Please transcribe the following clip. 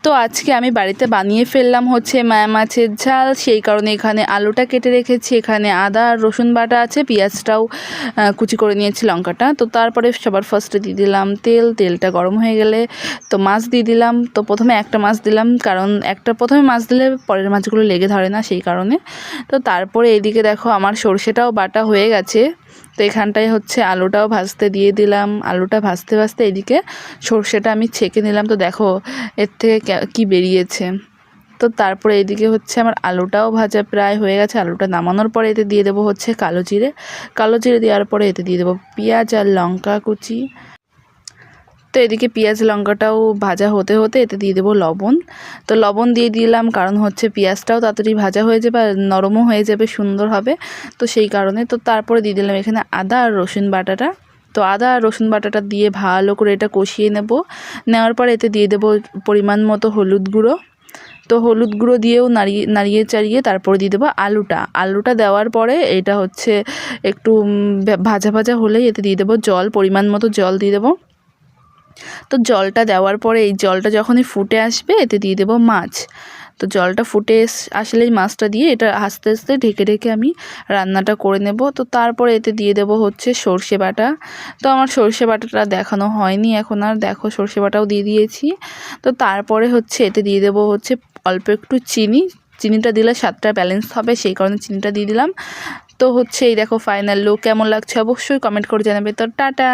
তো আজকে আমি বাড়িতে বানিয়ে ফেললাম হচ্ছে মায়া মাছের ঝাল। সেই কারণে এখানে আলুটা কেটে রেখেছি, এখানে আদা আর রসুন বাটা আছে, পেঁয়াজটাও কুচি করে নিয়েছি, লঙ্কাটা। তো তারপরে সবার ফার্স্টে দিয়ে দিলাম তেলটা গরম হয়ে গেলে তো মাছ দিয়ে দিলাম। তো প্রথমে একটা মাছ দিলাম, কারণ প্রথমে মাছ দিলে পরের মাছগুলো লেগে ধরে না, সেই কারণে। তো তারপরে এদিকে দেখো আমার সর্ষেটাও বাটা হয়ে গেছে। তো এখানটায় হচ্ছে আলুটাও ভাজতে দিয়ে দিলাম। আলুটা ভাজতে ভাজতে এদিকে সর্ষেটা আমি ছেঁকে নিলাম। তো দেখো এর থেকে কি বেরিয়েছে। তো তারপরে এদিকে হচ্ছে আমার আলুটাও ভাজা প্রায় হয়ে গেছে। আলুটা নামানোর পরে এতে দিয়ে দেবো হচ্ছে কালো জিরে দেওয়ার পরে এতে দিয়ে দেবো পেঁয়াজ আর লঙ্কা কুচি। তো এদিকে পেঁয়াজ লঙ্কাটাও ভাজা হতে হতে এতে দিয়ে দেবো লবণ। তো লবণ দিয়ে দিলাম, কারণ হচ্ছে পেঁয়াজটাও তাড়াতাড়ি ভাজা হয়ে যাবে আর নরমও হয়ে যাবে, সুন্দর হবে। তো সেই কারণে তো তারপরে দিয়ে দিলাম এখানে আদা আর রসুন বাটাটা। তো আদা আর রসুন বাটাটা দিয়ে ভালো করে এটা কষিয়ে নেওয়ার পর এতে দিয়ে দেবো পরিমাণ মতো হলুদ গুঁড়ো। তো হলুদ গুঁড়ো দিয়েও নাড়িয়ে চাড়িয়ে তারপরে দিয়ে দেবো আলুটা দেওয়ার পরে এটা হচ্ছে একটু ভাজা ভাজা হলেই এতে দিয়ে দেবো জল, পরিমাণ মতো জল দিয়ে দেবো। তো জলটা দেওয়ার পরে এই জলটা যখনই ফুটে আসবে এতে দিয়ে দেবো মাছ। তো জলটা ফুটে আসলেই মাছটা দিয়ে এটা আস্তে আস্তে ঢেকে আমি রান্নাটা করে নেব। তো তারপরে এতে দিয়ে দেবো হচ্ছে সর্ষে বাটা। তো আমার সর্ষে বাটাটা দেখানো হয়নি এখন আর, দেখো সর্ষে বাটাও দিয়ে দিয়েছি। তো তারপরে হচ্ছে এতে দিয়ে দেবো হচ্ছে অল্প একটু চিনিটা দিলে স্বাদটা ব্যালেন্স হবে, সেই কারণে চিনিটা দিয়ে দিলাম। তো হচ্ছে এই দেখো ফাইনাল লুক কেমন লাগছে অবশ্যই কমেন্ট করে জানাবে। তো টাটা।